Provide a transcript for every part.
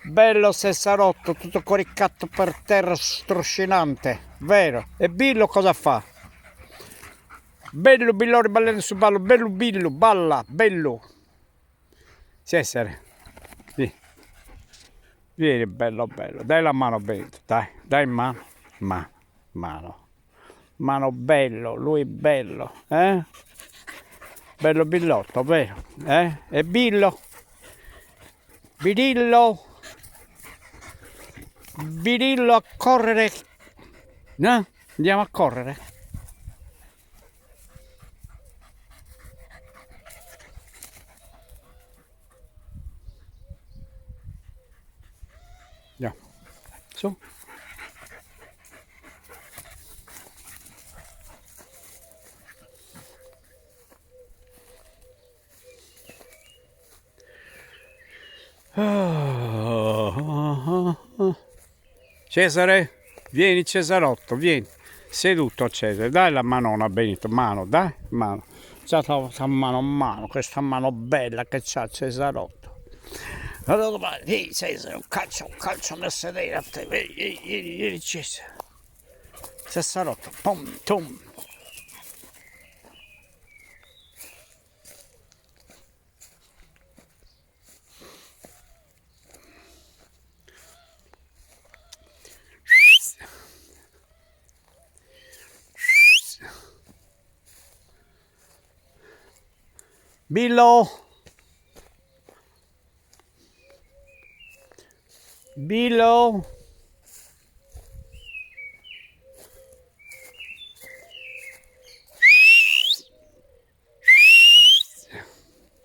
Bello Sessarotto, tutto coricato per terra, stroscinante, vero? E Billo cosa fa? Bello Billori ballare su ballo, bello Billo, balla, bello. Cesare, vieni, vieni bello bello, dai la mano Benito, dai mano, mano bello, lui bello, eh? Bello Billotto, vero? E Billo? Birillo? Birillo a correre, no? Andiamo a correre. Andiamo, su. Cesare, vieni Cesarotto, vieni. Seduto Cesare, dai la manona Benito, mano, dai, mano. C'ha mano, questa mano bella che c'ha Cesarotto. Allora, vieni Cesare, un calcio nel sedere a te, vieni Cesare. Cesarotto, pom, tum. Billo! Billo!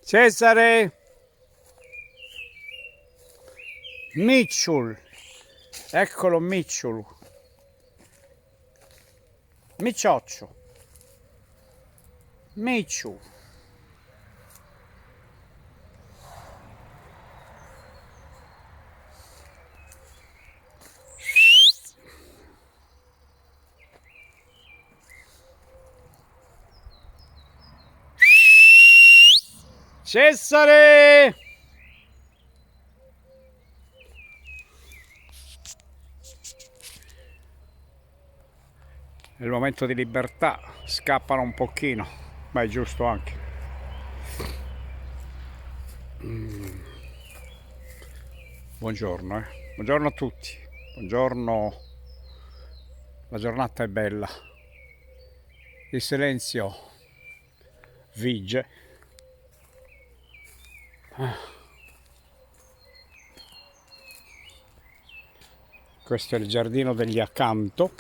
Cesare! Micciul! Eccolo Micciul! Miccioccio! Micciu! Cesare! È il momento di libertà, scappano un pochino, ma è giusto anche. Buongiorno, buongiorno a tutti, buongiorno, la giornata è bella, il silenzio vige. Questo è il giardino degli accanto.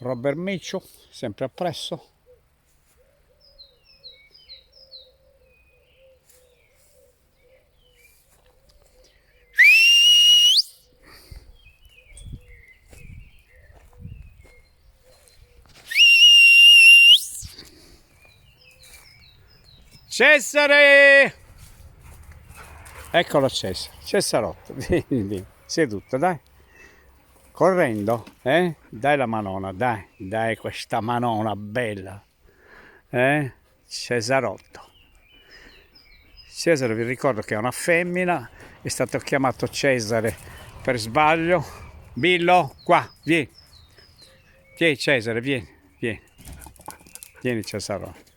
Robert Miccio, sempre appresso. Cesare! Eccolo Cesare, Cesarotto, vieni, seduto, dai. Correndo, Dai la manona, dai questa manona bella, Cesarotto. Cesare vi ricordo che è una femmina, è stato chiamato Cesare per sbaglio. Billo, qua, vieni. Vieni Cesare, vieni Cesarotto.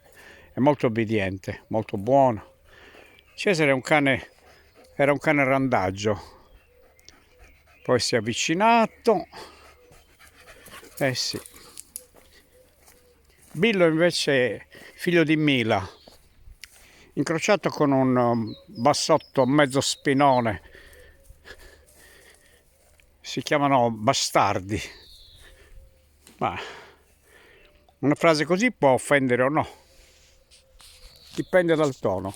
È molto obbediente, molto buono. Cesare è un cane, era un cane randaggio. Poi si è avvicinato. Sì. Billo invece è figlio di Mila, incrociato con un bassotto mezzo spinone. Si chiamano bastardi. Ma una frase così può offendere o no? Dipende dal tono.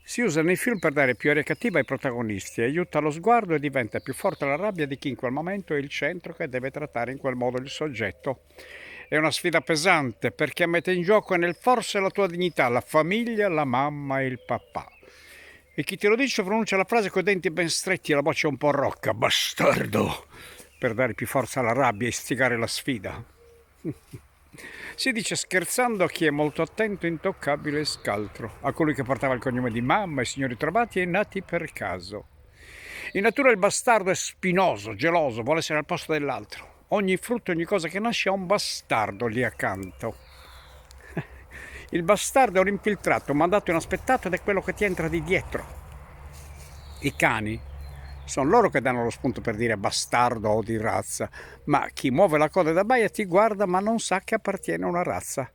Si usa nei film per dare più aria cattiva ai protagonisti, aiuta lo sguardo e diventa più forte la rabbia di chi in quel momento è il centro che deve trattare in quel modo il soggetto. È una sfida pesante perché mette in gioco nel forse la tua dignità, la famiglia, la mamma e il papà. E chi te lo dice pronuncia la frase con i denti ben stretti e la voce un po' rocca, bastardo, per dare più forza alla rabbia e istigare la sfida. Si dice scherzando a chi è molto attento, intoccabile e scaltro, a colui che portava il cognome di mamma, i signori trovati e nati per caso. In natura il bastardo è spinoso, geloso, vuole essere al posto dell'altro. Ogni frutto, ogni cosa che nasce ha un bastardo lì accanto. Il bastardo è un infiltrato, mandato inaspettato ed è quello che ti entra di dietro. I cani sono loro che danno lo spunto per dire bastardo o di razza, ma chi muove la coda da baia ti guarda ma non sa che appartiene a una razza.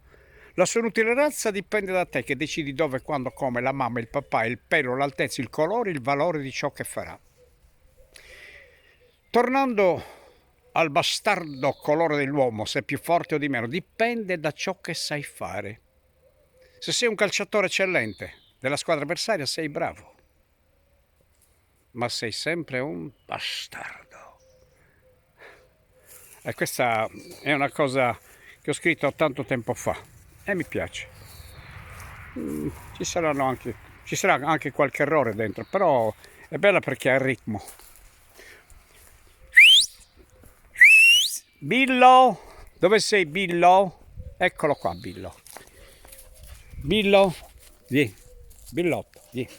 La sua inutile razza dipende da te che decidi dove, quando, come, la mamma, il papà, il pelo, l'altezza, il colore, il valore di ciò che farà. Tornando al bastardo colore dell'uomo, se è più forte o di meno, dipende da ciò che sai fare. Se sei un calciatore eccellente della squadra avversaria sei bravo, ma sei sempre un bastardo. E questa è una cosa che ho scritto tanto tempo fa e mi piace. Ci sarà anche qualche errore dentro, però è bella perché ha il ritmo. Billo, dove sei Billo? Eccolo qua Billo. Billo, vieni, Billotto, vieni.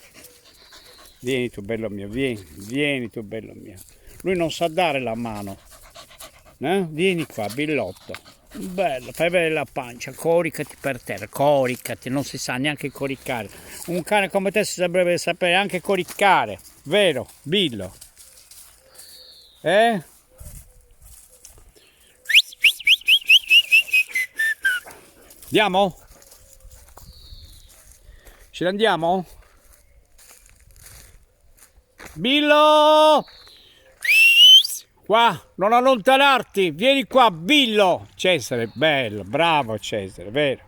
Vieni tu bello mio, vieni tu bello mio. Lui non sa dare la mano. Vieni qua, Billotto. Bello, fai vedere la pancia, coricati per terra, coricati, non si sa neanche coricare. Un cane come te si dovrebbe sapere anche coricare, vero, Billo? Andiamo? Ce ne andiamo? Billo! Qua, non allontanarti, vieni qua, Billo! Cesare, bello, bravo Cesare, vero?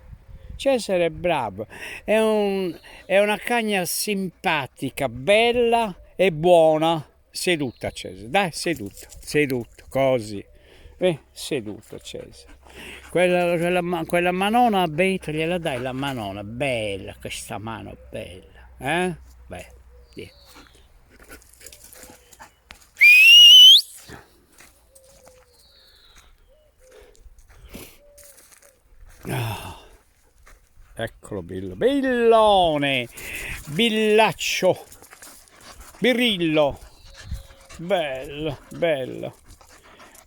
Cesare è bravo, è una cagna simpatica, bella e buona. Seduta Cesare, dai, seduto, così. Seduto Cesare. Quella manona a Benito gliela dai la manona, bella questa mano, bella, Beh, sì. Eccolo Billo, Billone, Billaccio, Birillo, bello, bello.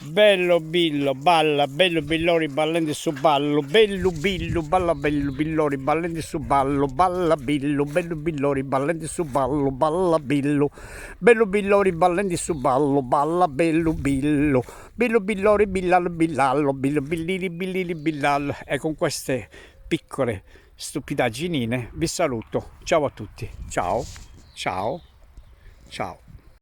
Bello Billo, balla, bello Billori, ballando su ballo, bello Billo, balla bello Billori, ballando su ballo, balla Billo, bello Billori, ballando su ballo, balla Billo, bello Billori, ballando su ballo, balla bello Billo, bello Billori, billallo, billallo, billo billili, billili, billallo. E con queste piccole stupidagginine vi saluto, ciao a tutti, ciao, ciao, ciao.